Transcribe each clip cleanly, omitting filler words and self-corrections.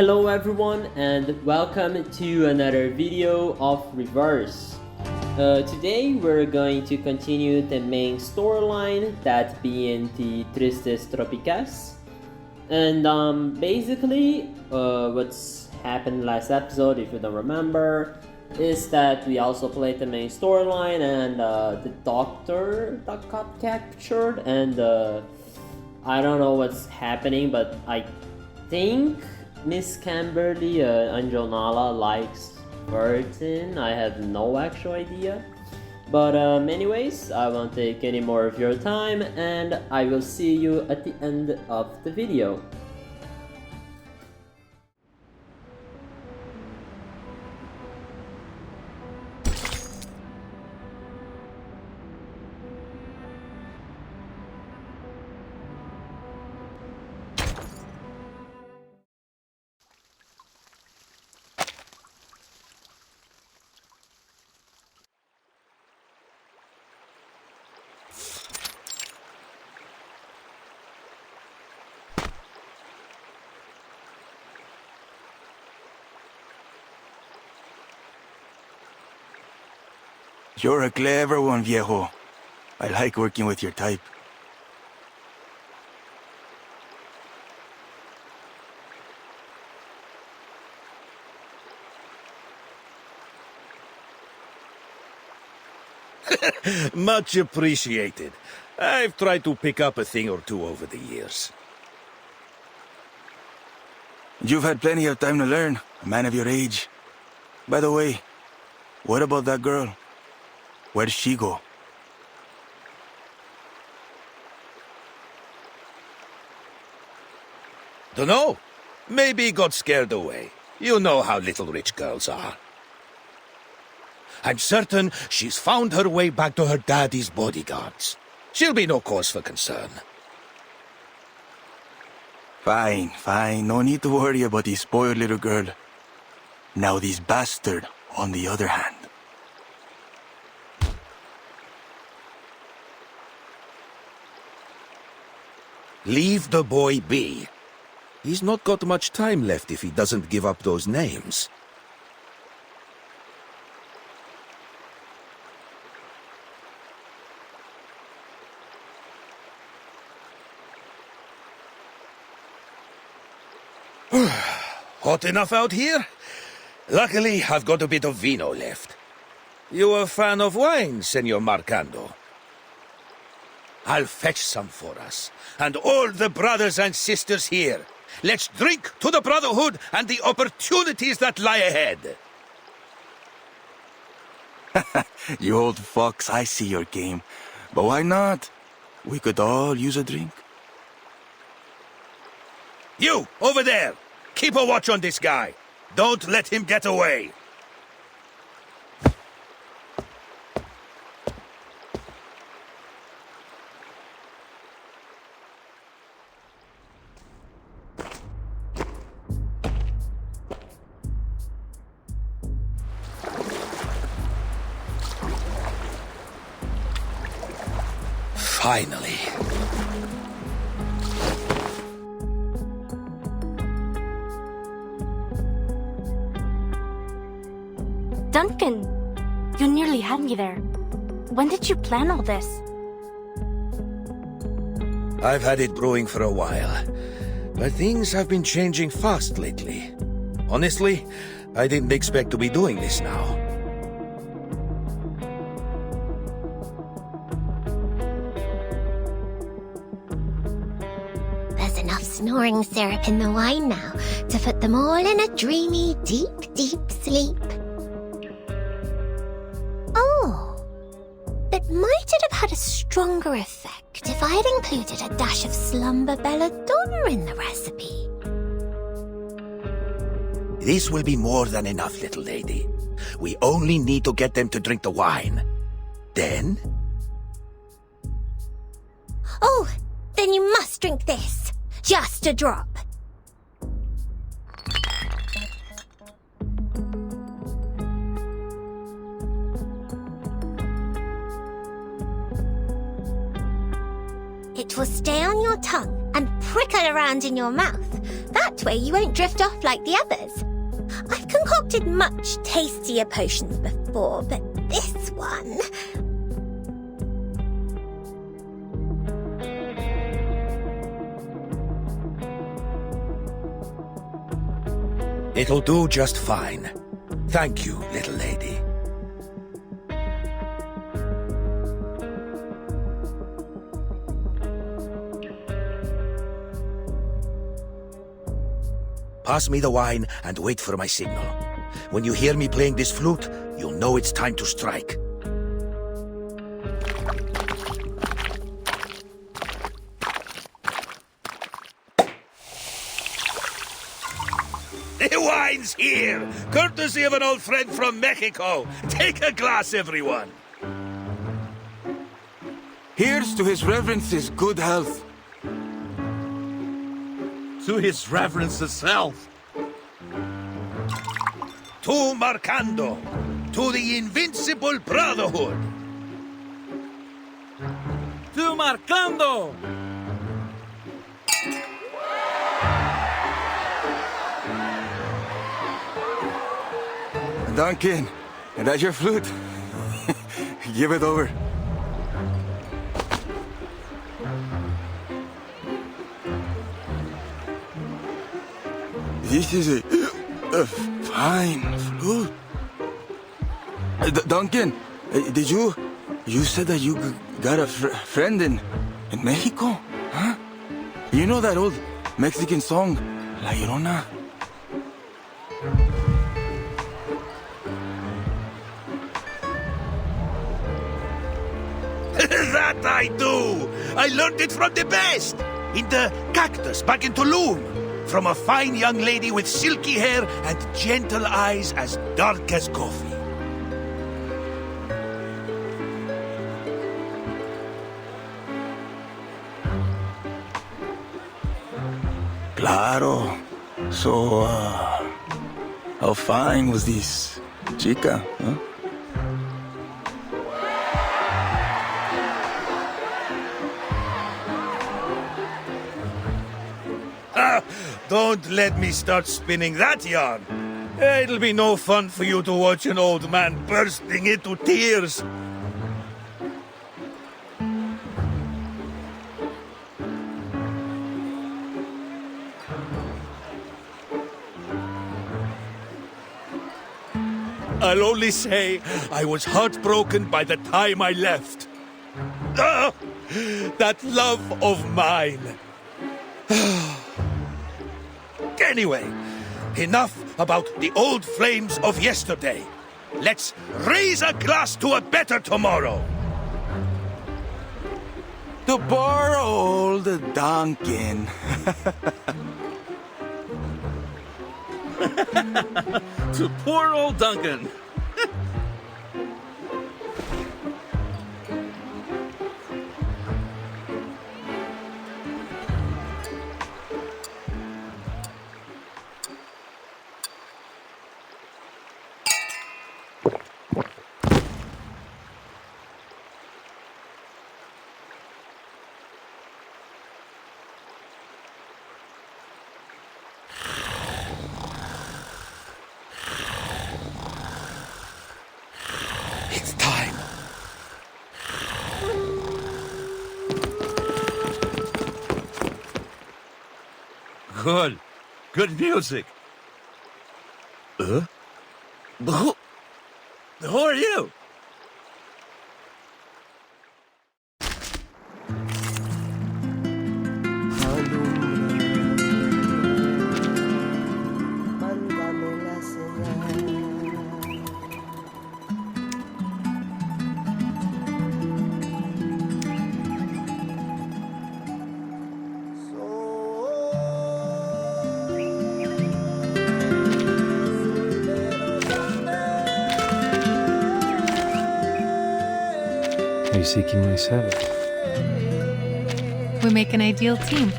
Hello everyone and welcome to another video of Reeverse. Today we're going to continue the main storyline, that being the Tristes Tropicas. And basically what's happened last episode, if you don't remember, is that we also played the main storyline and the doctor that got captured, and I don't know what's happening, but I think Miss Camberly, Angel Nala, likes Burton. I have no actual idea. But anyways, I won't take any more of your time, and I will see you at the end of the video. You're a clever one, viejo. I like working with your type. Much appreciated. I've tried to pick up a thing or two over the years. You've had plenty of time to learn, a man of your age. By the way, what about that girl? Where'd she go? Dunno. Maybe got scared away. You know how little rich girls are. I'm certain she's found her way back to her daddy's bodyguards. She'll be no cause for concern. Fine. No need to worry about this spoiled little girl. Now this bastard, on the other hand. Leave the boy be. He's not got much time left if he doesn't give up those names. Hot enough out here? Luckily, I've got a bit of vino left. You a fan of wine, Senor Marcando? I'll fetch some for us, and all the brothers and sisters here. Let's drink to the Brotherhood and the opportunities that lie ahead. You old fox, I see your game. But why not? We could all use a drink. You, over there! Keep a watch on this guy. Don't let him get away. Finally. Duncan, you nearly had me there. When did you plan all this? I've had it brewing for a while, but things have been changing fast lately. Honestly, I didn't expect to be doing this now. There's enough snoring syrup in the wine now to put them all in a dreamy, deep sleep. Oh, but might it have had a stronger effect if I had included a dash of slumber belladonna in the recipe? This will be more than enough, little lady. We only need to get them to drink the wine. Then... Oh, then you must drink this. Just a drop. It will stay on your tongue and prickle around in your mouth That way you won't drift off like the others. I've concocted much tastier potions before, but this one... It'll do just fine. Thank you, little lady. Pass me the wine and wait for my signal. When you hear me playing this flute, you'll know it's time to strike. The wine's here! Courtesy of an old friend from Mexico. Take a glass, everyone. Here's to his reverence's good health. To his reverence's health. To Marcando. To the Invincible Brotherhood. To Marcando! Duncan, that's your flute. Give it over. This is a fine flute. Duncan, did you said that you got a friend in Mexico, huh? You know that old Mexican song, La Llorona? That I do! I learned it from the best! In the cactus back in Tulum. From a fine young lady with silky hair and gentle eyes as dark as coffee. Claro. So, how fine was this chica, huh? Don't let me start spinning that yarn. It'll be no fun for you to watch an old man bursting into tears. I'll only say I was heartbroken by the time I left. Ah, that love of mine. Anyway, enough about the old flames of yesterday. Let's raise a glass to a better tomorrow. To poor old Duncan. To poor old Duncan. It's time. Good. Good music. Who are you? Are you seeking my service? We make an ideal team.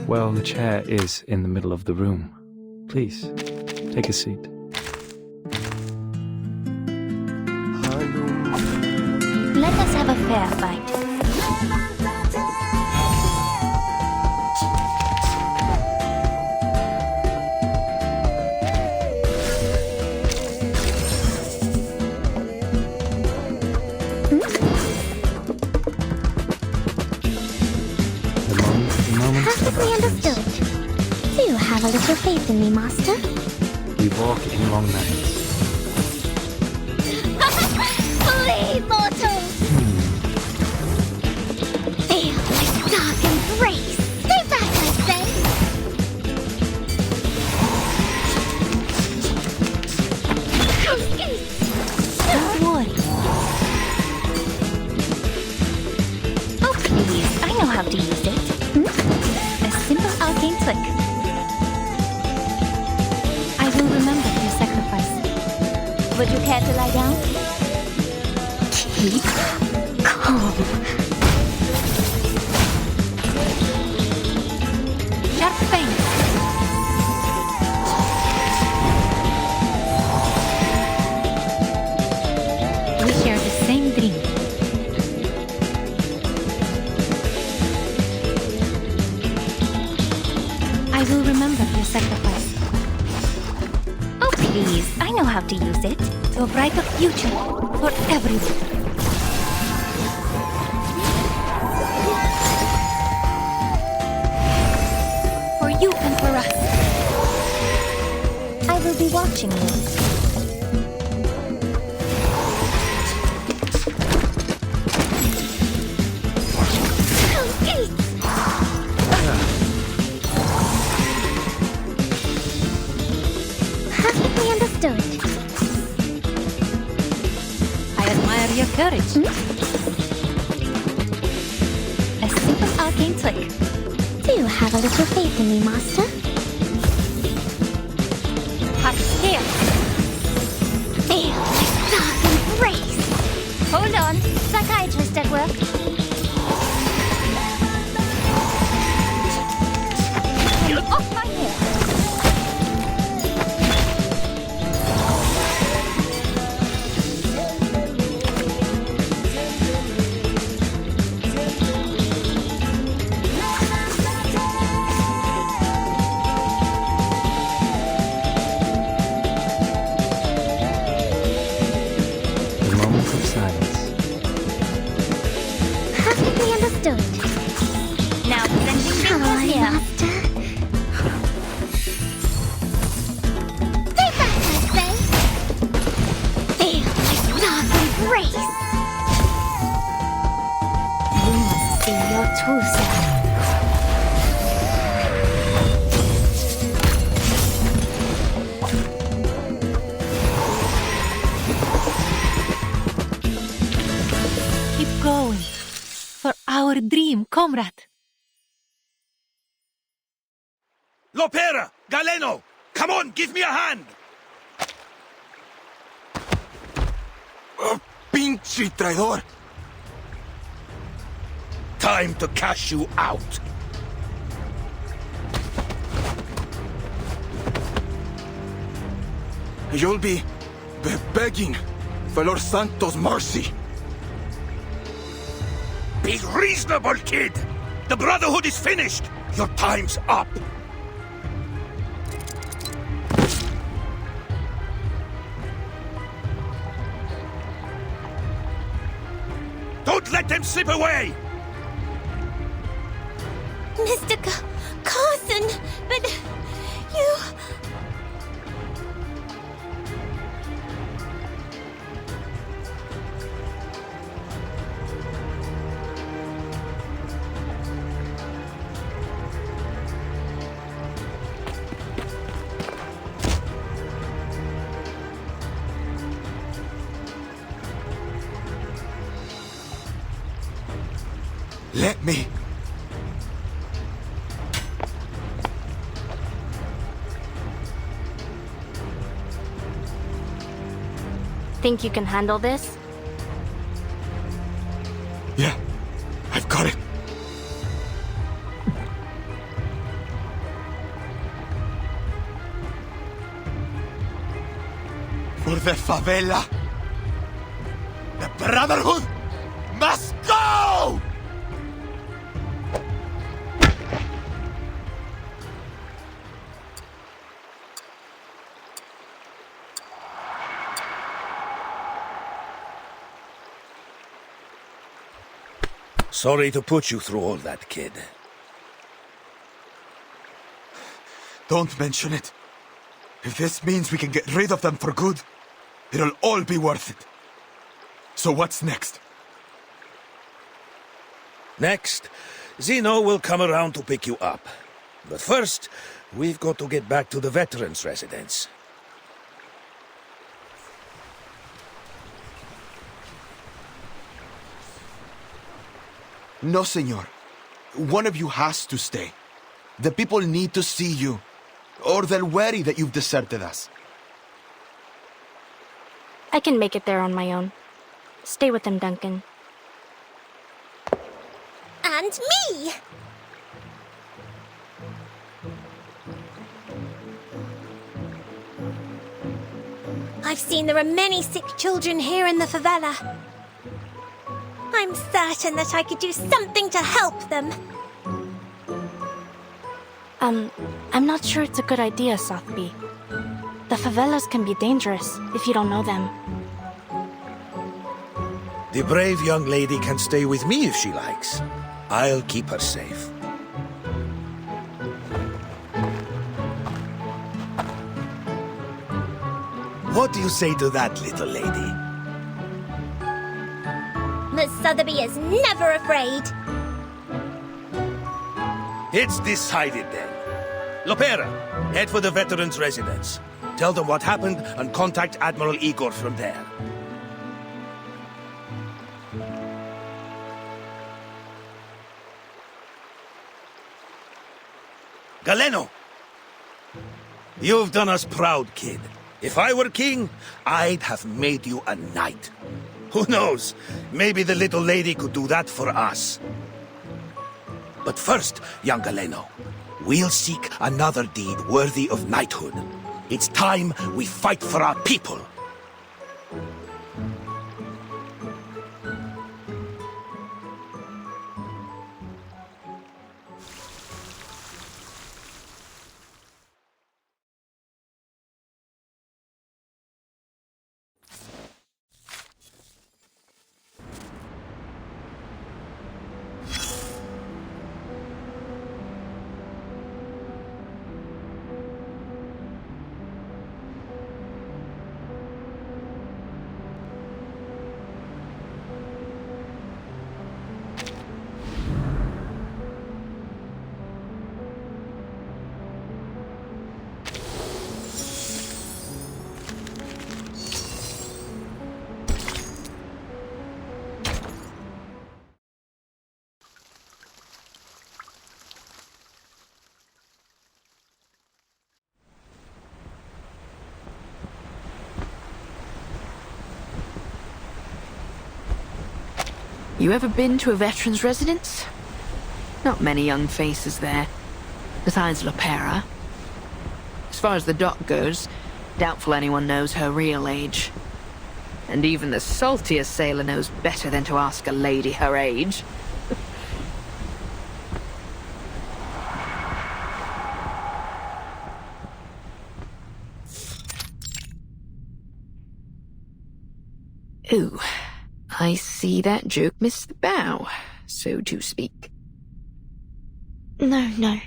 Well, the chair is in the middle of the room. Please, take a seat. Let us have a fair fight. The moments of Perfectly absence. understood. Do have a little faith in me, Master. We walk in long nights. Flee, mortals! Feel my dark embrace! Stay back, I say! Don't worry. Oh, please. I know how to use it. A simple arcane trick. I will remember your sacrifice. Would you care to lie down? Keep calm. Sharp face. We share the same dream. I will remember your sacrifice. Oh, please. I know how to use it. To a brighter future for everyone. For you and for us. I will be watching you. Perfectly understood. I admire your courage. A simple arcane trick. Do have a little faith in me, Master. Hot here. Feel my dark embrace! Hold on. Psychiatrist at work. Get off my hair. The moments of silence. Perfectly understood. Now presenting Shall I, business here. Master? Stay back, I say! Feel my dark embrace! You must see your true self. Keep going. For our dream, comrade. Lopera! Galeno! Come on, give me a hand! Pinche traidor! Time to cash you out. You'll be begging for Lord Santo's mercy. Be reasonable, kid! The Brotherhood is finished! Your time's up! Don't let them slip away! Mr. Carson, but you... Let me. Think you can handle this? Yeah, I've got it. For the favela, the Brotherhood, must go! Sorry to put you through all that, kid. Don't mention it. If this means we can get rid of them for good, it'll all be worth it. So what's next? Next, Zeno will come around to pick you up. But first, we've got to get back to the veterans' residence. No, senor. One of you has to stay. The people need to see you, or they'll worry that you've deserted us. I can make it there on my own. Stay with them, Duncan. And me! I've seen there are many sick children here in the favela. I'm certain that I could do something to help them. I'm not sure it's a good idea, Sotheby. The favelas can be dangerous if you don't know them. The brave young lady can stay with me if she likes. I'll keep her safe. What do you say to that, little lady? Miss Sotheby is never afraid. It's decided then. Lopera, head for the veterans' residence. Tell them what happened and contact Admiral Igor from there. Galeno! You've done us proud, kid. If I were king, I'd have made you a knight. Who knows? Maybe the little lady could do that for us. But first, young Galeno, we'll seek another deed worthy of knighthood. It's time we fight for our people. You ever been to a veteran's residence? Not many young faces there, besides Lopera. As far as the doc goes, doubtful anyone knows her real age. And even the saltiest sailor knows better than to ask a lady her age. Ooh. I see that joke missed the bow, so to speak. No.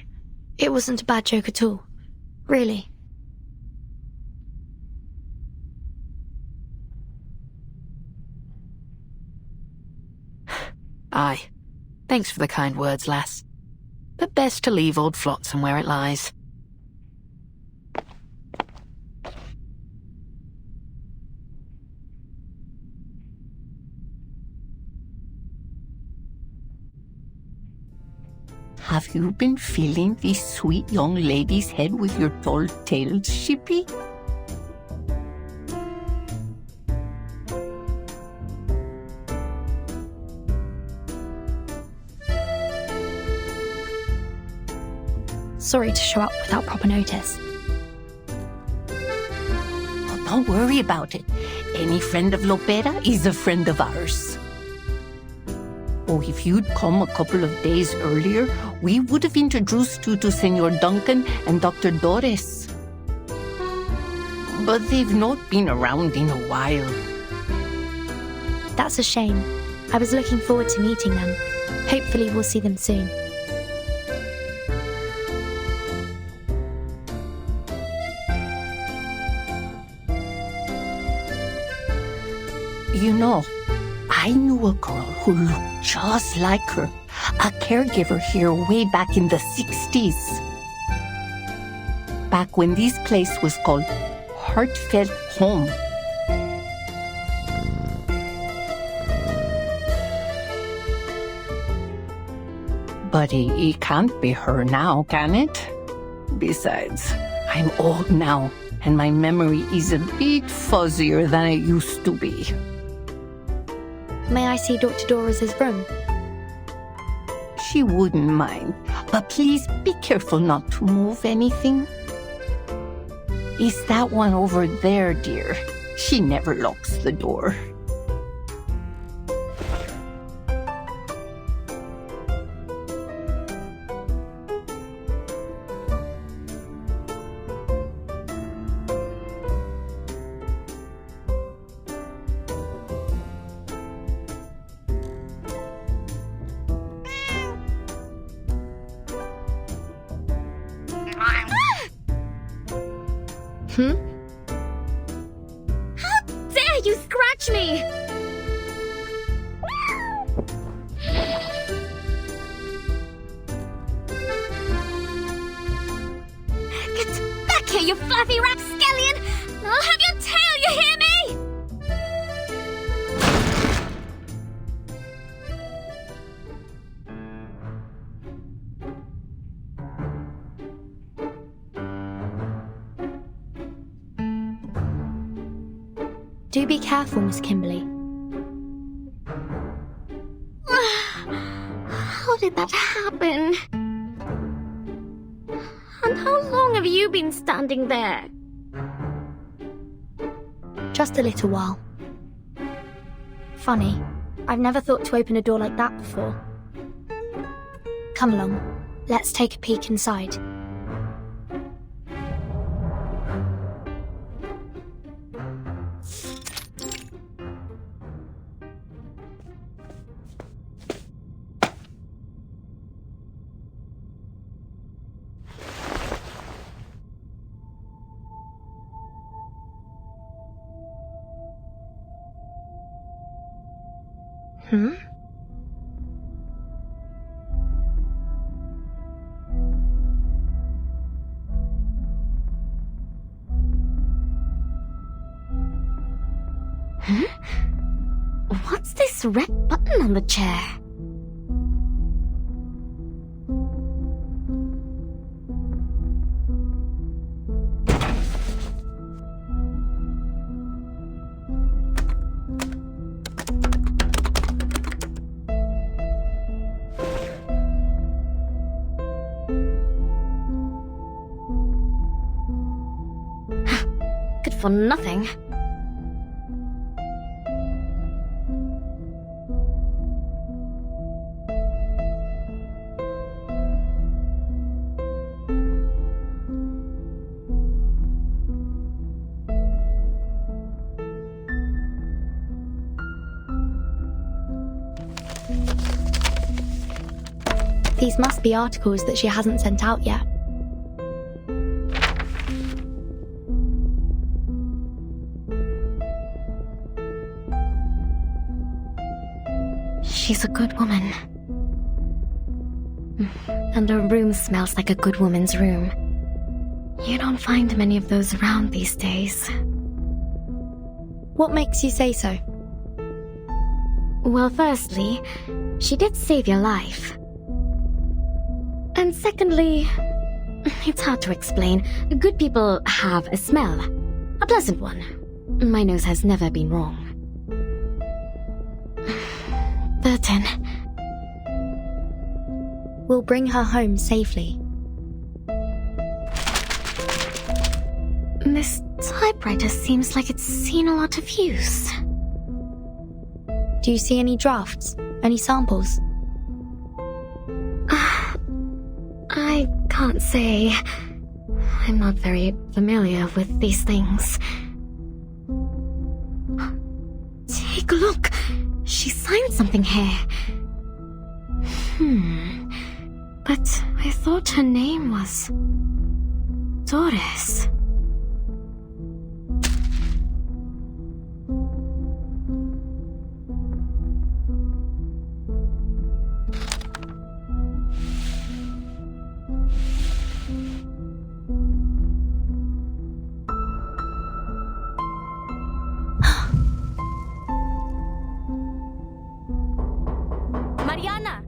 It wasn't a bad joke at all. Really. Aye. Thanks for the kind words, lass. But best to leave old Flotsam where it lies. Have you been feeling this sweet young lady's head with your dull tails, Shippy? Sorry to show up without proper notice. Oh, don't worry about it. Any friend of Lopera is a friend of ours. Oh, if you'd come a couple of days earlier, we would have introduced you to Senor Duncan and Dr. Doris. But they've not been around in a while. That's a shame. I was looking forward to meeting them. Hopefully we'll see them soon. You know, I knew a girl who looked just like her. A caregiver here way back in the 60s. Back when this place was called Heartfelt Home. But it can't be her now, can it? Besides, I'm old now, and my memory is a bit fuzzier than it used to be. May I see Dr. Doris's room? She wouldn't mind, but please be careful not to move anything. It's that one over there, dear. She never locks the door. How dare you scratch me! Get back here, you fluffy rapscallion! I'll have your tail, you hear me? Do be careful, Miss Kimberly. How did that happen? And how long have you been standing there? Just a little while. Funny, I've never thought to open a door like that before. Come along, let's take a peek inside. What's this red button on the chair? Good for nothing. These must be articles that she hasn't sent out yet. She's a good woman. And her room smells like a good woman's room. You don't find many of those around these days. What makes you say so? Well, firstly, she did save your life. And secondly, it's hard to explain. Good people have a smell. A pleasant one. My nose has never been wrong. Burton. We'll bring her home safely. This typewriter seems like it's seen a lot of use. Do you see any drafts? Any samples? I can't say. I'm not very familiar with these things. Take a look. She signed something here. But I thought her name was Doris. Mariana!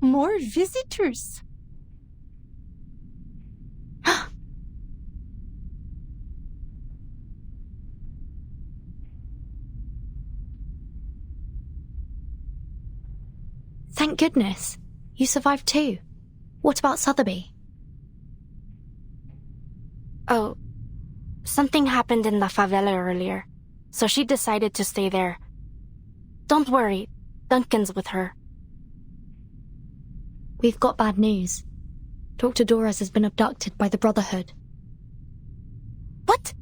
More visitors. Thank goodness. You survived too. What about Sotheby? Oh, something happened in the favela earlier, so she decided to stay there. Don't worry, Duncan's with her. We've got bad news. Dr. Doris has been abducted by the Brotherhood. What?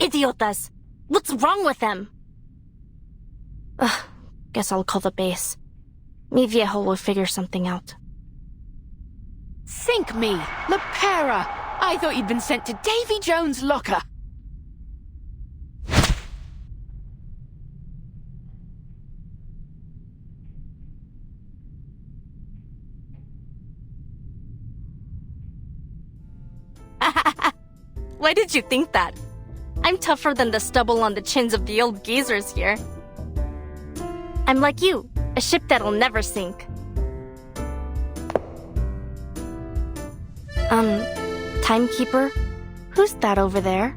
Idiotas! What's wrong with them? Ugh, guess I'll call the base. Mi viejo will figure something out. Think me, Lepera! I thought you'd been sent to Davy Jones' locker. Why did you think that? I'm tougher than the stubble on the chins of the old geezers here. I'm like you, a ship that'll never sink. Timekeeper? Who's that over there?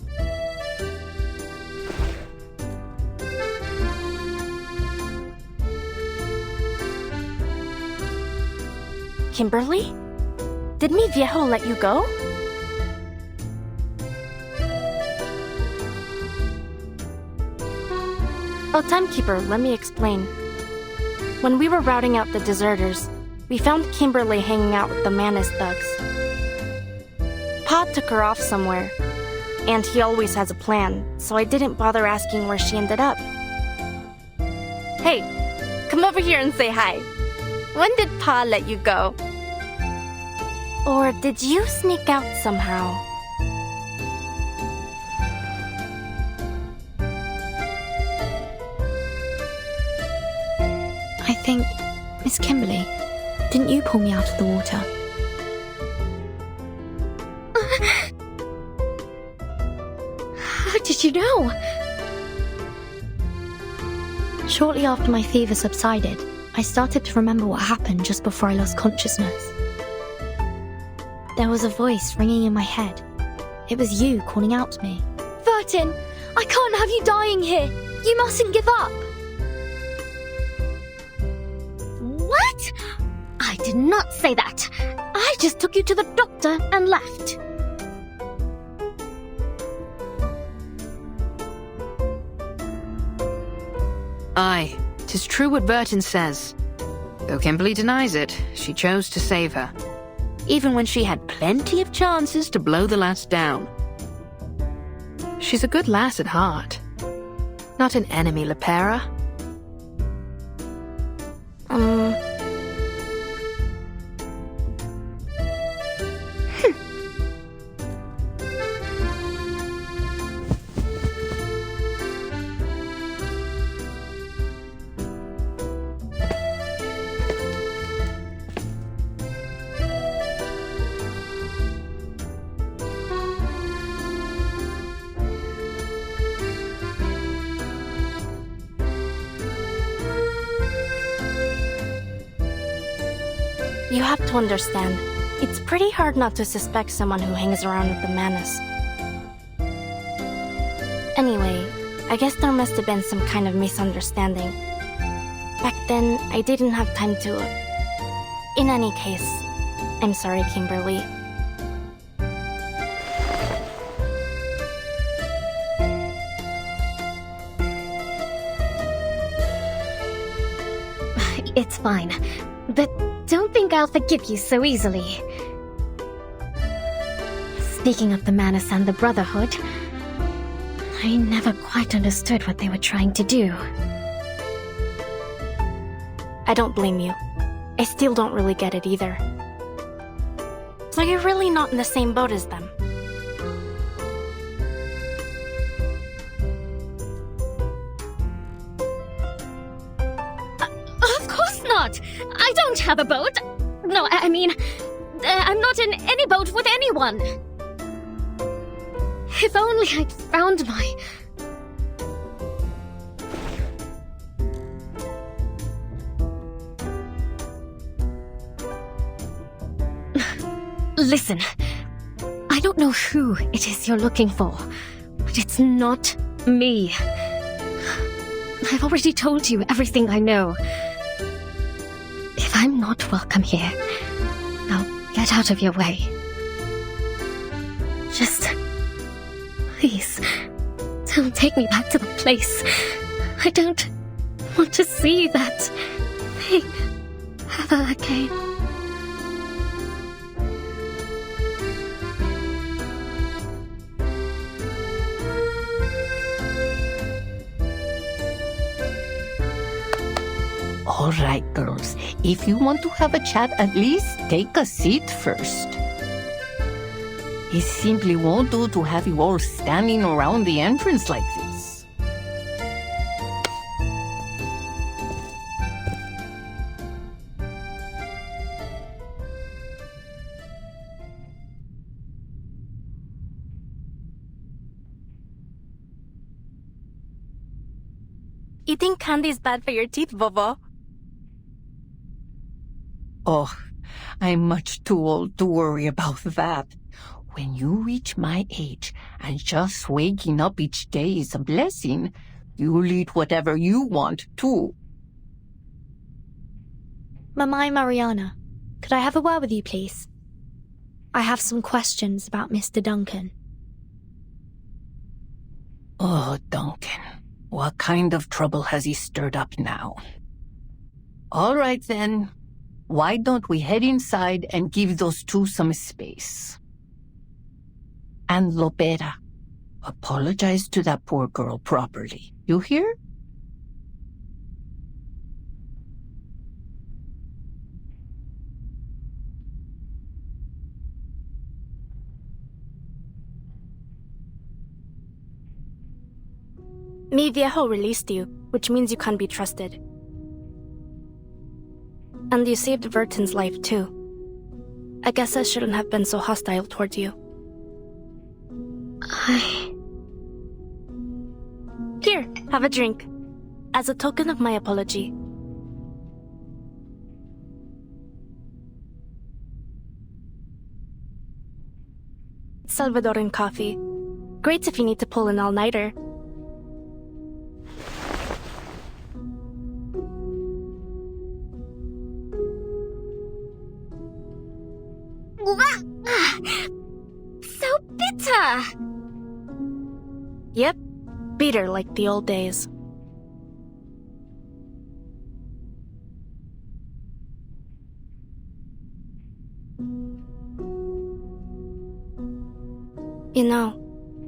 Kimberly? Did mi viejo let you go? Oh, Timekeeper, let me explain. When we were routing out the deserters, we found Kimberly hanging out with the Manus thugs. Pa took her off somewhere, and he always has a plan, so I didn't bother asking where she ended up. Hey, come over here and say hi. When did Pa let you go? Or did you sneak out somehow? I think, Miss Kimberly, didn't you pull me out of the water? How did you know? Shortly after my fever subsided, I started to remember what happened just before I lost consciousness. There was a voice ringing in my head. It was you calling out to me. Vertin, I can't have you dying here. You mustn't give up. What? I did not say that. I just took you to the doctor and left. Aye, 'tis true what Burton says. Though Kimberly denies it, she chose to save her, even when she had plenty of chances to blow the lass down. She's a good lass at heart. Not an enemy, Lepera. You have to understand, it's pretty hard not to suspect someone who hangs around with the Manus. Anyway, I guess there must have been some kind of misunderstanding. Back then, I didn't have time to... In any case, I'm sorry, Kimberly. It's fine. But don't think I'll forgive you so easily. Speaking of the Manus and the Brotherhood, I never quite understood what they were trying to do. I don't blame you. I still don't really get it either. So you're really not in the same boat as them. Of course not! I don't have a boat! No, I mean, I'm not in any boat with anyone! If only I'd found my... Listen, I don't know who it is you're looking for, but it's not me. I've already told you everything I know. If I'm not welcome here, I'll get out of your way. Just... please, don't take me back to the place. I don't want to see that thing ever again. All right, girls. If you want to have a chat, at least take a seat first. It simply won't do to have you all standing around the entrance like this. Eating candy is bad for your teeth, Bobo. Oh, I'm much too old to worry about that. When you reach my age and just waking up each day is a blessing, you'll eat whatever you want, too. Mamai Mariana, could I have a word with you, please? I have some questions about Mr. Duncan. Oh, Duncan. What kind of trouble has he stirred up now? All right, then. Why don't we head inside and give those two some space? And Lopera, apologize to that poor girl properly. You hear? Mi viejo released you, which means you can't be trusted. And you saved Verton's life, too. I guess I shouldn't have been so hostile towards you. Here, have a drink. As a token of my apology. Salvadoran coffee. Great if you need to pull an all-nighter. So bitter! Yep, bitter like the old days. You know,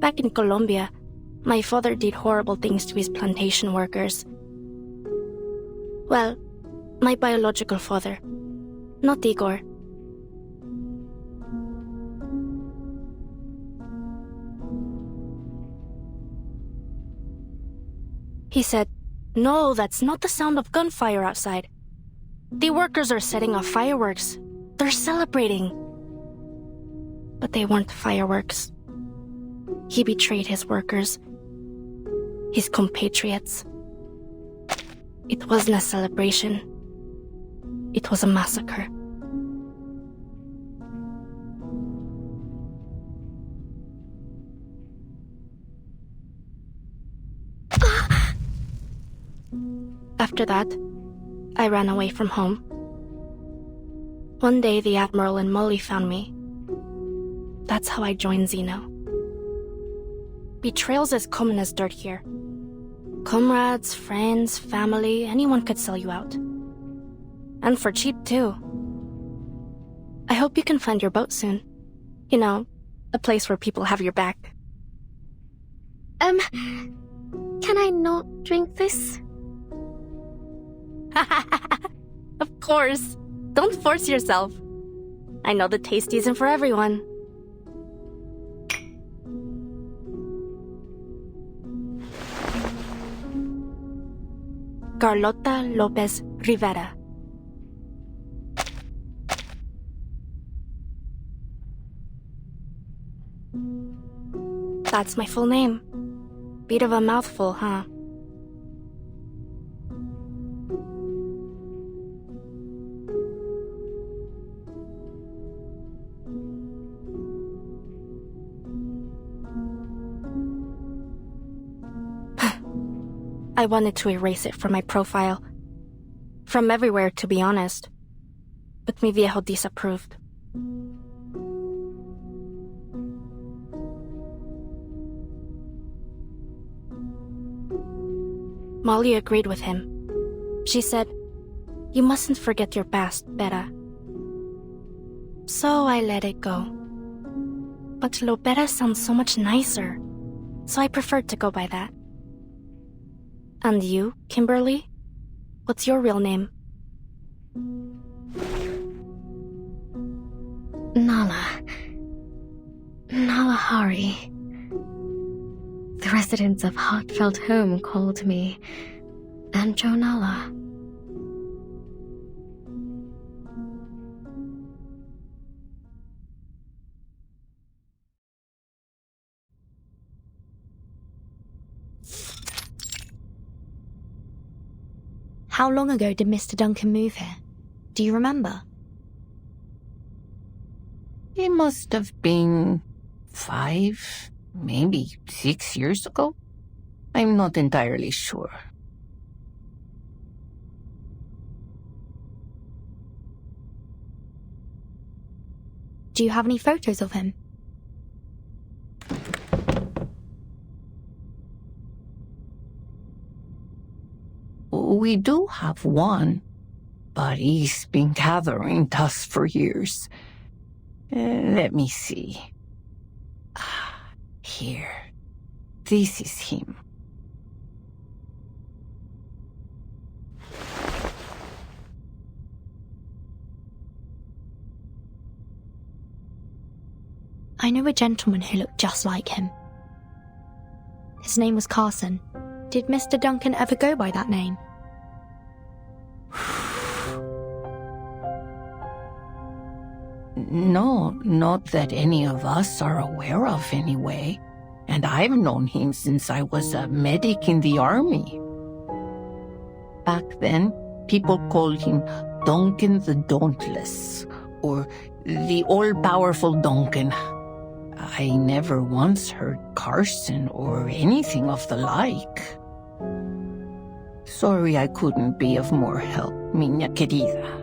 back in Colombia, my father did horrible things to his plantation workers. Well, my biological father, not Igor. He said, "No, that's not the sound of gunfire outside. The workers are setting off fireworks. They're celebrating." But they weren't fireworks. He betrayed his workers, his compatriots. It wasn't a celebration. It was a massacre. After that, I ran away from home. One day, the Admiral and Molly found me. That's how I joined Zeno. Betrayal's as common as dirt here. Comrades, friends, family, anyone could sell you out. And for cheap, too. I hope you can find your boat soon. You know, a place where people have your back. Can I not drink this? Of course. Don't force yourself. I know the taste isn't for everyone. Carlota Lopez Rivera. That's my full name. Bit of a mouthful, huh? I wanted to erase it from my profile. From everywhere, to be honest. But mi viejo disapproved. Molly agreed with him. She said, "You mustn't forget your past, Beta." So I let it go. But Lopera sounds so much nicer, so I preferred to go by that. And you, Kimberly? What's your real name? Nala. Nala Hari. The residents of Heartfelt Home called me Anjo Nala. How long ago did Mr. Duncan move here? Do you remember? It must have been 5, maybe 6 years ago. I'm not entirely sure. Do you have any photos of him? We do have one, but he's been gathering dust for years. Let me see. Here. This is him. I know a gentleman who looked just like him. His name was Carson. Did Mr. Duncan ever go by that name? No, not that any of us are aware of anyway. And I've known him since I was a medic in the army. Back then, people called him Duncan the Dauntless, or the all-powerful Duncan. I never once heard Carson or anything of the like. Sorry I couldn't be of more help, miña querida.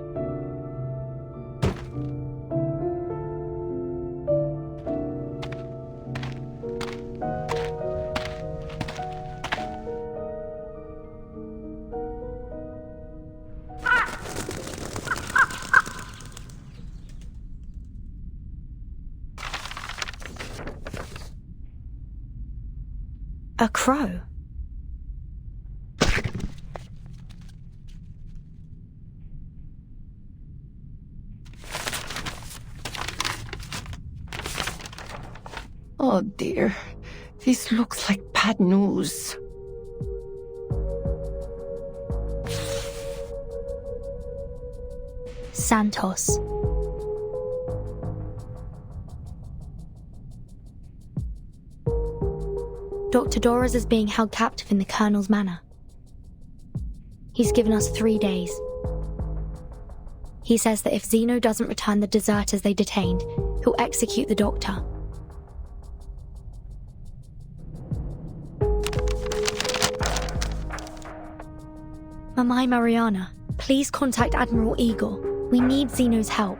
A crow? Oh dear, this looks like bad news. Santos. Dr. Doras is being held captive in the Colonel's manor. He's given us 3 days. He says that if Zeno doesn't return the deserters they detained, he'll execute the doctor. Mamai Mariana, please contact Admiral Eagle. We need Zeno's help.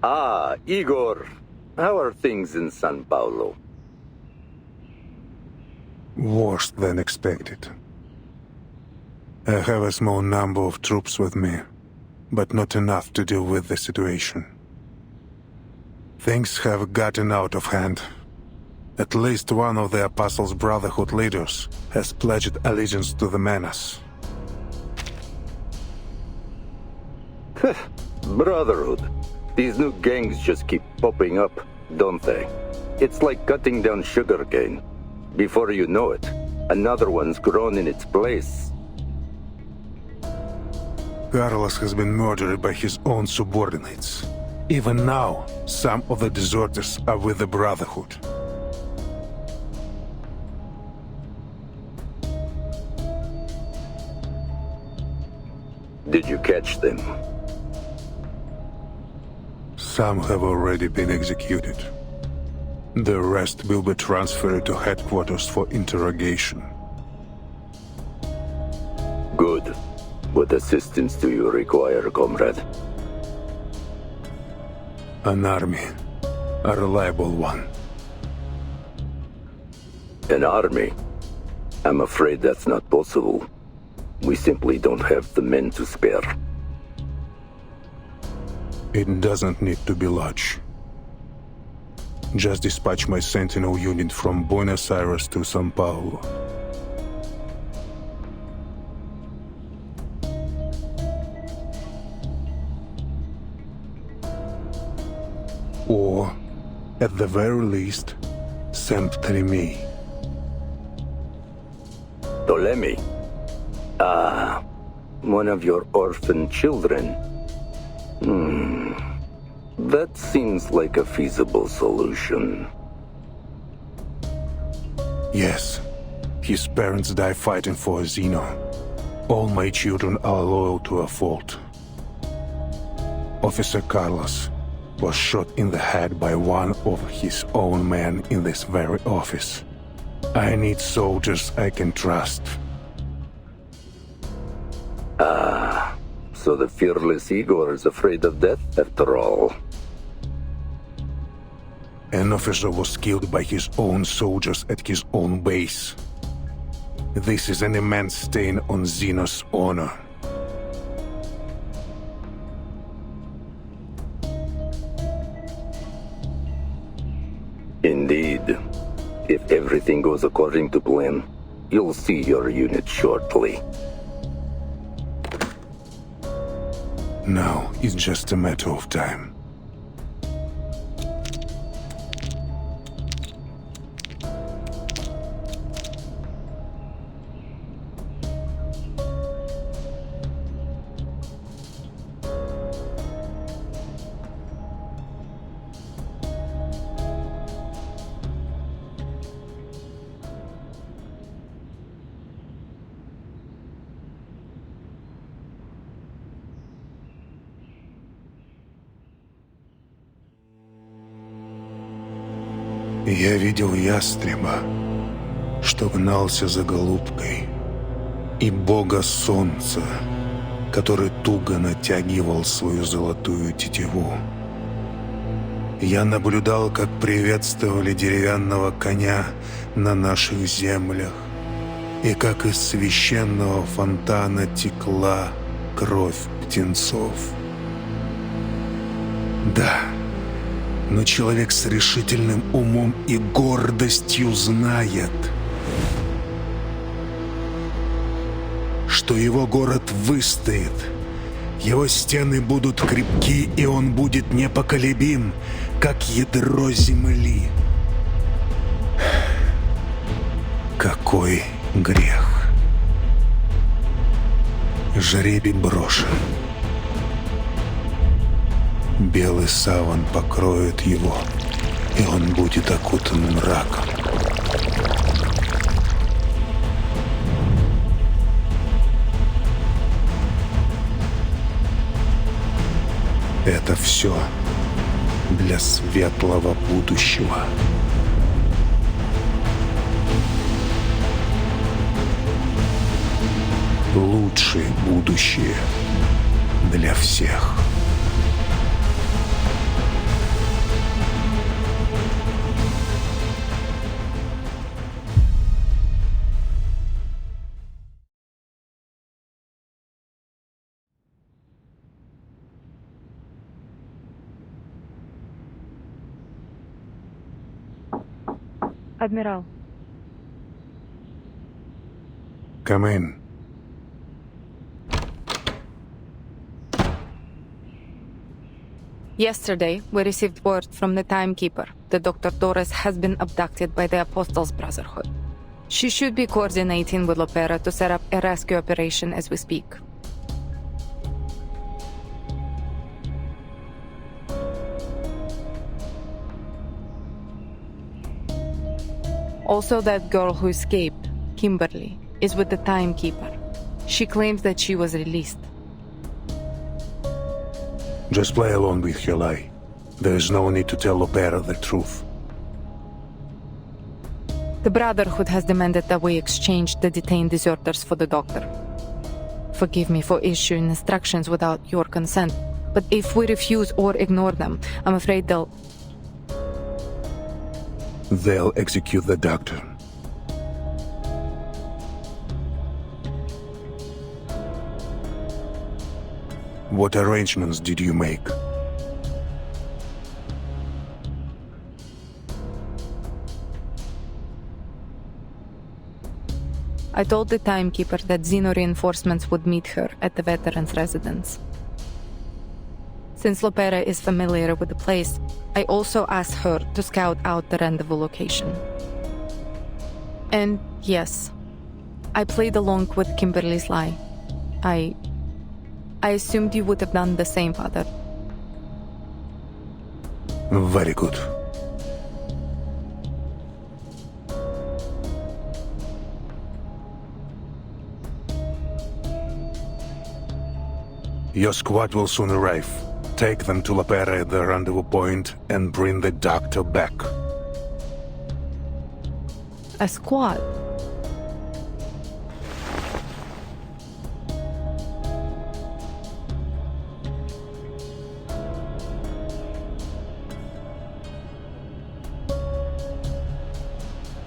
Ah, Igor. how are things in San Paulo? Worse than expected. I have a small number of troops with me, but not enough to deal with the situation. Things have gotten out of hand. At least one of the Apostles' Brotherhood leaders has pledged allegiance to the menace. Brotherhood. These new gangs just keep popping up, don't they? It's like cutting down sugarcane. Before you know it, another one's grown in its place. Carlos has been murdered by his own subordinates. Even now, some of the deserters are with the Brotherhood. Did you catch them? Some have already been executed. The rest will be transferred to headquarters for interrogation. Good. What assistance do you require, comrade? An army. A reliable one. An army? I'm afraid that's not possible. We simply don't have the men to spare. It doesn't need to be large. Just dispatch my sentinel unit from Buenos Aires to São Paulo. Or, at the very least, send Ptolemy. Ptolemy? Ah, one of your orphan children. That seems like a feasible solution. Yes. His parents died fighting for Zeno. All my children are loyal to a fault. Officer Carlos was shot in the head by one of his own men in this very office. I need soldiers I can trust. Ah, so the fearless Igor is afraid of death after all. An officer was killed by his own soldiers at his own base. This is an immense stain on Zeno's honor. Indeed. If everything goes according to plan, you'll see your unit shortly. Now it's just a matter of time. Я видел ястреба, что гнался за голубкой, и бога солнца, который туго натягивал свою золотую тетиву. Я наблюдал, как приветствовали деревянного коня на наших землях, и как из священного фонтана текла кровь птенцов. Да. Но человек с решительным умом и гордостью знает, что его город выстоит, его стены будут крепки, и он будет непоколебим, как ядро земли. Какой грех! Жребий брошен. Белый саван покроет его, и он будет окутан мраком. Это все для светлого будущего. Лучшее будущее для всех. Admiral. Come in. Yesterday, we received word from the Timekeeper that Dr. Torres has been abducted by the Apostles' Brotherhood. She should be coordinating with Lopera to set up a rescue operation as we speak. Also, that girl who escaped, Kimberly, is with the Timekeeper. She claims that she was released. Just play along with your lie. There's no need to tell Opera the truth. The Brotherhood has demanded that we exchange the detained deserters for the Doctor. Forgive me for issuing instructions without your consent, but if we refuse or ignore them, I'm afraid they'll execute the Doctor. What arrangements did you make? I told the Timekeeper that Xeno reinforcements would meet her at the veteran's residence. Since Lopera is familiar with the place, I also asked her to scout out the rendezvous location. And yes, I played along with Kimberly's lie. I assumed you would have done the same, Father. Very good. Your squad will soon arrive. Take them to Lopera at the rendezvous point and bring the Doctor back. A squad?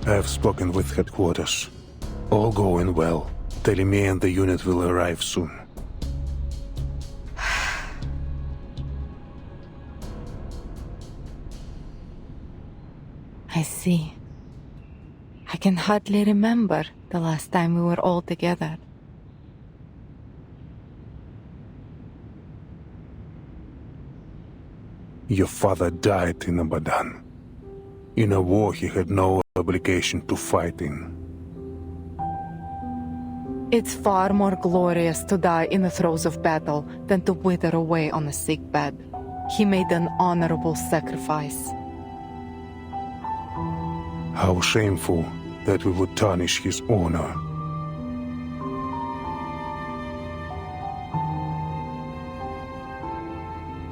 I've spoken with headquarters. All going well. Teleme and the unit will arrive soon. I see. I can hardly remember the last time we were all together. Your father died in Abadan. In a war he had no obligation to fight in. It's far more glorious to die in the throes of battle than to wither away on a sick bed. He made an honorable sacrifice. How shameful that we would tarnish his honor.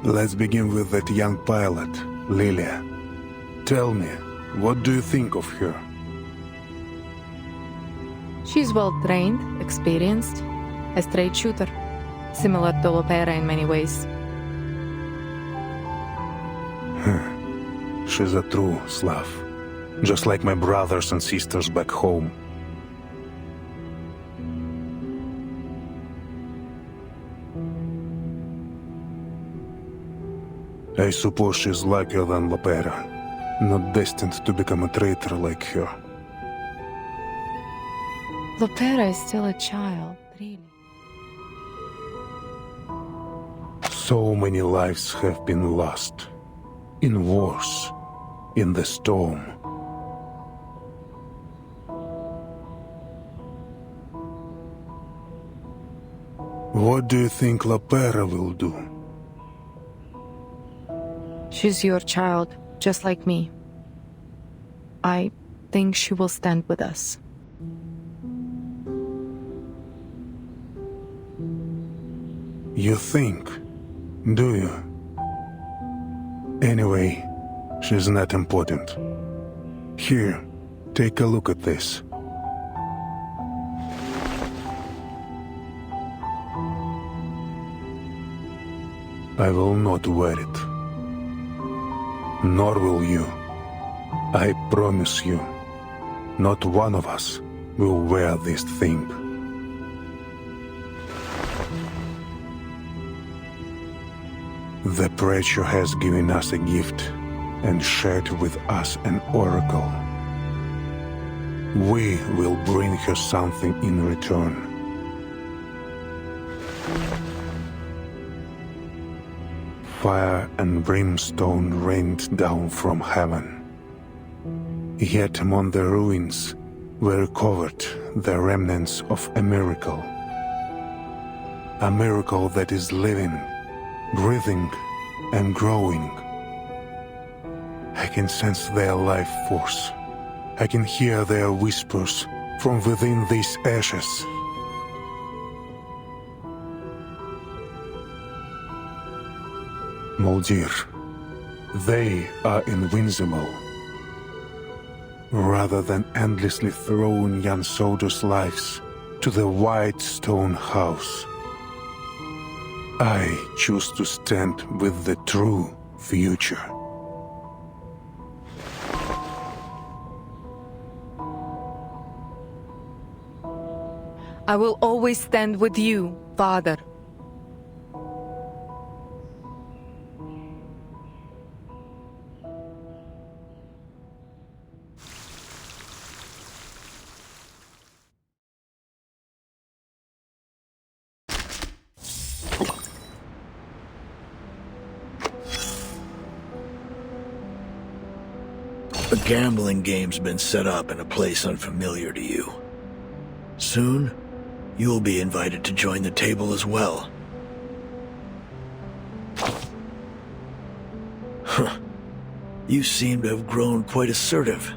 Let's begin with that young pilot, Lilia. Tell me, what do you think of her? She's well-trained, experienced, a straight shooter, similar to Lopera in many ways. She's a true Slav, just like my brothers and sisters back home. I suppose she's luckier than Lopera, not destined to become a traitor like her. Lopera is still a child, really. So many lives have been lost. In wars, in the storm. What do you think Lopera will do? She's your child, just like me. I think she will stand with us. You think? Do you? Anyway, she's not important. Here, take a look at this. I will not wear it. Nor will you. I promise you, not one of us will wear this thing. The preacher has given us a gift and shared with us an oracle. We will bring her something in return. Fire and brimstone rained down from heaven. Yet among the ruins were covered the remnants of a miracle. A miracle that is living, breathing, and growing. I can sense their life force. I can hear their whispers from within these ashes. Moldir, they are invincible. Rather than endlessly throwing young soldiers' lives to the white stone house, I choose to stand with the true future. I will always stand with you, Father. A gambling game's been set up in a place unfamiliar to you. Soon, you'll be invited to join the table as well. Huh. You seem to have grown quite assertive.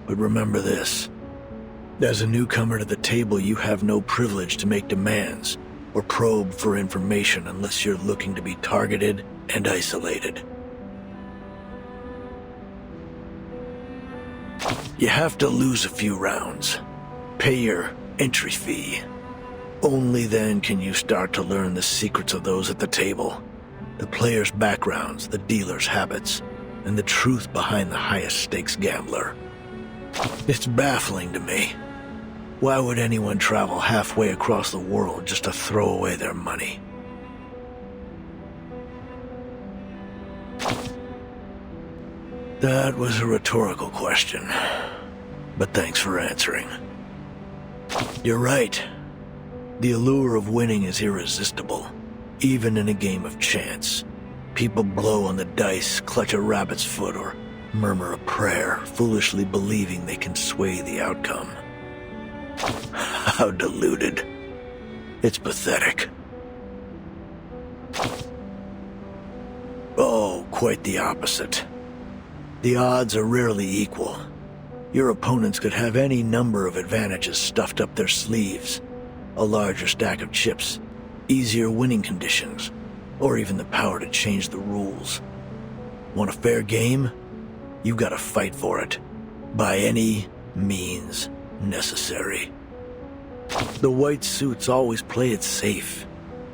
But remember this. As a newcomer to the table, you have no privilege to make demands or probe for information unless you're looking to be targeted and isolated. You have to lose a few rounds. Pay your entry fee. Only then can you start to learn the secrets of those at the table. The players' backgrounds, the dealers' habits, and the truth behind the highest stakes gambler. It's baffling to me. Why would anyone travel halfway across the world just to throw away their money? That was a rhetorical question, but thanks for answering. You're right. The allure of winning is irresistible, even in a game of chance. People blow on the dice, clutch a rabbit's foot, or murmur a prayer, foolishly believing they can sway the outcome. How deluded. It's pathetic. Oh, quite the opposite. The odds are rarely equal. Your opponents could have any number of advantages stuffed up their sleeves. A larger stack of chips, easier winning conditions, or even the power to change the rules. Want a fair game? You've got to fight for it, by any means necessary. The white suits always play it safe,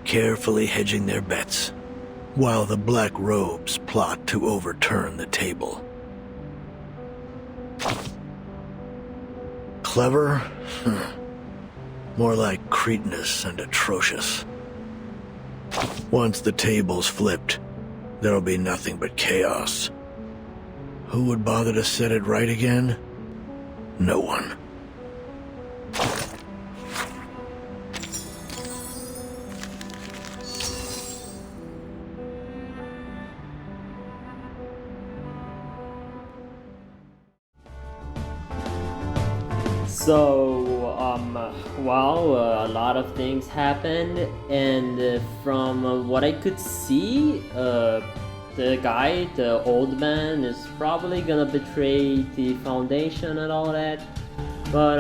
carefully hedging their bets, while the black robes plot to overturn the table. Clever? More like cretinous and atrocious. Once the table's flipped, there'll be nothing but chaos. Who would bother to set it right again? No one. So, a lot of things happened, and from what I could see, the guy, the old man, is probably gonna betray the foundation and all that. But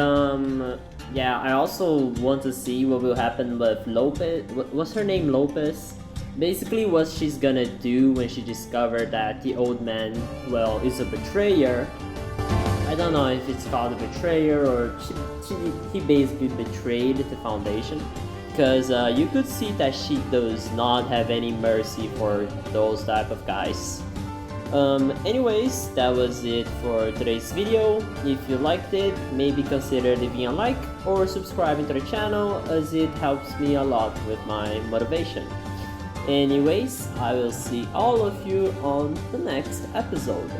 yeah, I also want to see what will happen with Lopez. What's her name? Lopez? Basically, what she's gonna do when she discovered that the old man, well, is a betrayer. I don't know if it's called a betrayer or he basically betrayed the foundation, because you could see that she does not have any mercy for those type of guys. Anyways, that was it for today's video. If you liked it, maybe consider leaving a like or subscribing to the channel, as it helps me a lot with my motivation. Anyways, I will see all of you on the next episode.